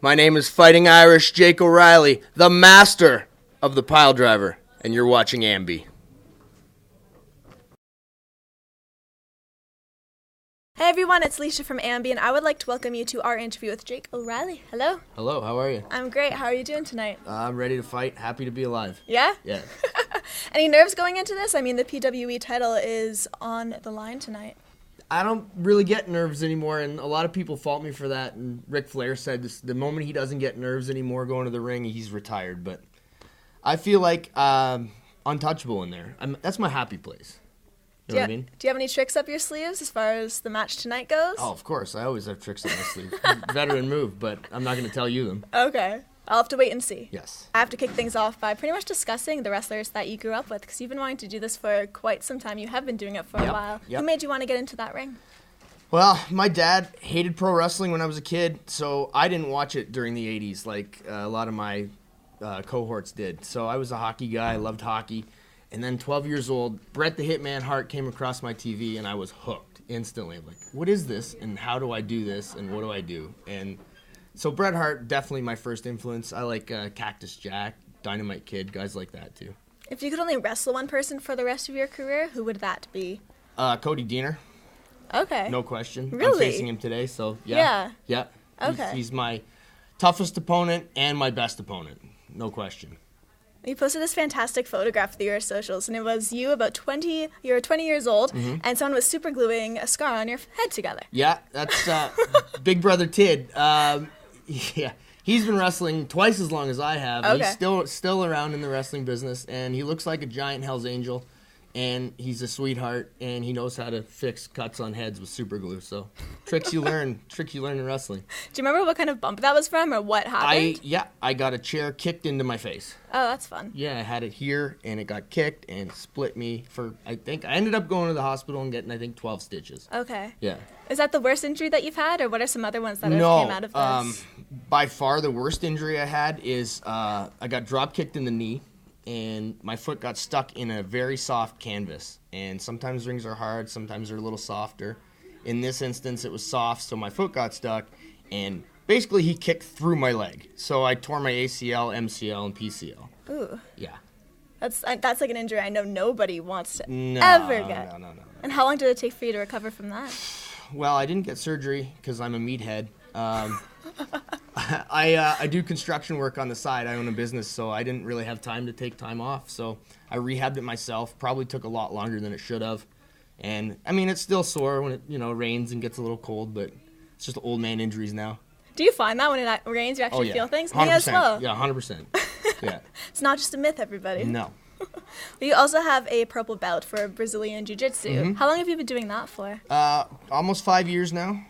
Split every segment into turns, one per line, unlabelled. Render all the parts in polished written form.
My name is Fighting Irish Jake O'Reilly, the master of the Piledriver, and you're watching AMBY.
Hey everyone, it's Leisha from AMBY, and I would like to welcome you to our interview with Jake O'Reilly. Hello.
Hello, how are you?
I'm great. How are you doing tonight?
I'm ready to fight, happy to be alive.
Yeah?
Yeah.
Any nerves going into this? I mean, the PWE title is on the line tonight.
I don't really get nerves anymore, and a lot of people fault me for that. And Ric Flair said this, the moment he doesn't get nerves anymore going to the ring, he's retired. But I feel like untouchable in there. That's my happy place. You know what I mean?
Do you have any tricks up your sleeves as far as the match tonight goes?
Oh, of course. I always have tricks up my sleeve. Veteran move, but I'm not going to tell you them.
Okay. I'll have to wait and see.
Yes.
I have to kick things off by pretty much discussing the wrestlers that you grew up with, because you've been wanting to do this for quite some time. You have been doing it for a while.
Yep.
Who made you want to get into that ring?
Well, my dad hated pro wrestling when I was a kid, so I didn't watch it during the 80s like a lot of my cohorts did. So I was a hockey guy, loved hockey. And then 12 years old, Bret the Hitman Hart came across my TV, and I was hooked instantly. I'm like, what is this, and how do I do this, and what do I do? And so Bret Hart, definitely my first influence. I like Cactus Jack, Dynamite Kid, guys like that too.
If you could only wrestle one person for the rest of your career, who would that be?
Cody Deaner.
Okay.
No question.
Really?
I'm facing him today, so yeah. Yeah.
Okay.
He's my toughest opponent and my best opponent. No question.
You posted this fantastic photograph to your socials, and it was you about 20 years old, and someone was super gluing a scar on your head together.
Yeah, that's Big Brother Tid. Yeah, he's been wrestling twice as long as I have.
Okay.
He's still around in the wrestling business, and he looks like a giant Hell's Angel, and he's a sweetheart, and he knows how to fix cuts on heads with super glue. So tricks you learn in wrestling.
Do you remember what kind of bump that was from, or what happened?
I got a chair kicked into my face.
Oh, that's fun.
Yeah, I had it here, and it got kicked and split me for, I ended up going to the hospital and getting, 12 stitches.
Okay.
Yeah.
Is that the worst injury that you've had, or what are some other ones that have came out of this?
By far the worst injury I had is I got drop kicked in the knee, and my foot got stuck in a very soft canvas. And sometimes rings are hard, sometimes they're a little softer. In this instance, it was soft, so my foot got stuck, and basically he kicked through my leg. So I tore my ACL, MCL, and PCL.
Ooh.
Yeah.
That's like an injury I know nobody wants to ever get.
No.
And how long did it take for you to recover from that?
Well, I didn't get surgery because I'm a meathead. I do construction work on the side. I own a business, so I didn't really have time to take time off. So I rehabbed it myself. Probably took a lot longer than it should have. And, I mean, it's still sore when it, rains and gets a little cold, but it's just old man injuries now.
Do you find that when it rains you actually feel things?
100%.
Me as well.
Yeah, 100%. Yeah.
It's not just a myth, everybody.
No.
You also have a purple belt for Brazilian jiu-jitsu.
Mm-hmm.
How long have you been doing that for?
Almost 5 years now.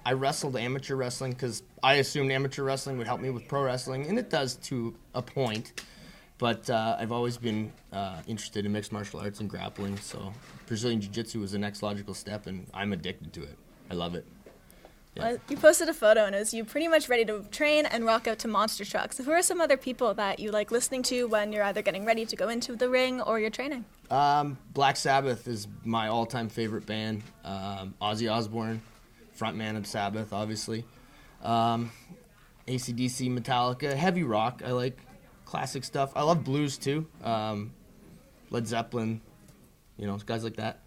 I wrestled amateur wrestling because I assumed amateur wrestling would help me with pro wrestling, and it does to a point. But I've always been interested in mixed martial arts and grappling, so Brazilian jiu-jitsu was the next logical step, and I'm addicted to it. I love it. Yeah.
Well, you posted a photo, and it was you pretty much ready to train and rock out to monster trucks. Who are some other people that you like listening to when you're either getting ready to go into the ring or you're training?
Black Sabbath is my all-time favorite band. Ozzy Osbourne, frontman of Sabbath, obviously. AC/DC, Metallica, heavy rock. I like classic stuff. I love blues, too. Led Zeppelin, guys like that.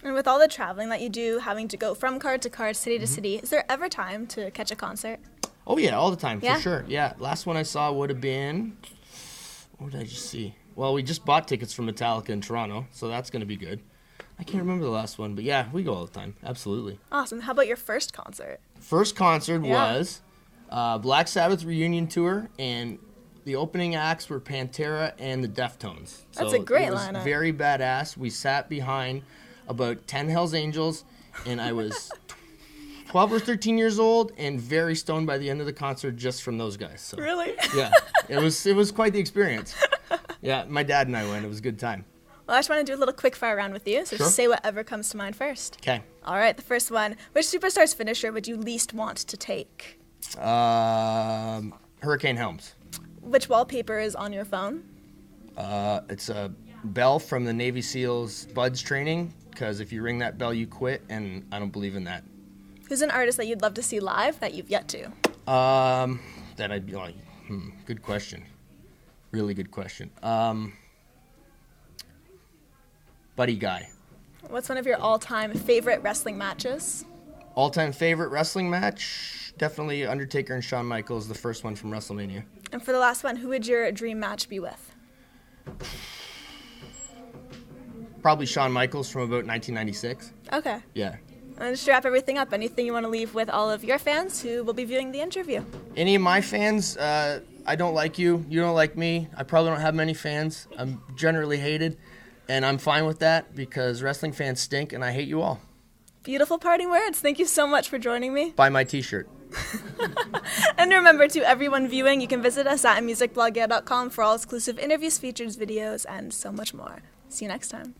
And with all the traveling that you do, having to go from card to card, city to city, is there ever time to catch a concert?
Oh, yeah, all the time,
Yeah?
for sure. Yeah, last one I saw would have been, what did I just see? Well, we just bought tickets for Metallica in Toronto, so that's going to be good. I can't remember the last one, but yeah, we go all the time, absolutely.
Awesome. How about your first concert?
First concert
Yeah.
was Black Sabbath reunion tour, and the opening acts were Pantera and the Deftones.
That's a great
it was
lineup.
Very badass. We sat behind about 10 Hells Angels, and I was 12 or 13 years old and very stoned by the end of the concert just from those guys. So,
Really?
yeah, it was quite the experience. Yeah, my dad and I went. It was a good time.
Well, I just want to do a little quick fire round with you, so
Sure.
just say whatever comes to mind first.
Okay.
All right, the first one. Which superstar's finisher would you least want to take?
Hurricane Helms.
Which wallpaper is on your phone?
It's a bell from the Navy SEALs Buds training, because if you ring that bell, you quit, and I don't believe in that.
Who's an artist that you'd love to see live that you've yet to?
That I'd be like, good question. Really good question. Buddy Guy.
What's one of your all-time favorite wrestling matches?
All-time favorite wrestling match? Definitely Undertaker and Shawn Michaels, the first one from WrestleMania.
And for the last one, who would your dream match be with?
Probably Shawn Michaels from about 1996.
Okay.
Yeah.
And just to wrap everything up, anything you want to leave with all of your fans who will be viewing the interview?
Any of my fans, I don't like you. You don't like me. I probably don't have many fans. I'm generally hated, and I'm fine with that because wrestling fans stink, and I hate you all.
Beautiful parting words. Thank you so much for joining me.
Buy my t-shirt.
And remember, to everyone viewing, you can visit us at musicblogger.com for all exclusive interviews, features, videos, and so much more. See you next time.